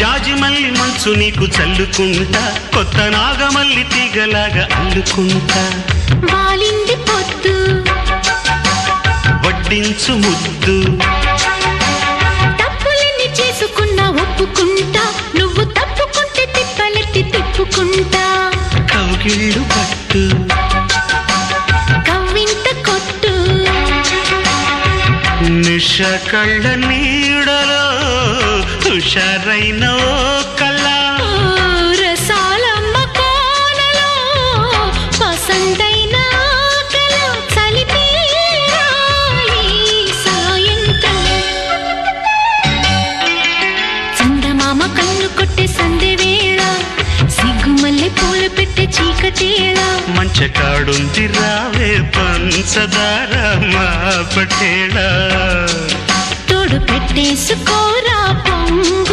జాజిమల్లి మంచు నీకు చల్లుకుంటా కొత్త నాగమల్లి తీగలాగా అల్లుకుంటా వాలింది పొద్దు వడ్డించు ముద్దు తప్పులన్నీ చేసుకున్నా ఒప్పుకుంటా నువ్వు తప్పుకుంటే తిప్పలెత్తి తిప్పుకుంటా కౌగిళ్ళు పట్టు కవ్వింత కొట్టు నిష కళ్ళ నీడలో హుషారైన ఓ కళ రసాలమ్మ కోనలో పసందైన కళ చలిపేరాలి సాయంత్రం చందమామ కన్ను కొట్టే సందె వేళ సిగ్గుమల్లె పూలు పెట్టే చీకటేళ మంచకాడుంది రావే పంచదార మా పటేళ తోడు పెట్టేసుకోరా పొంగు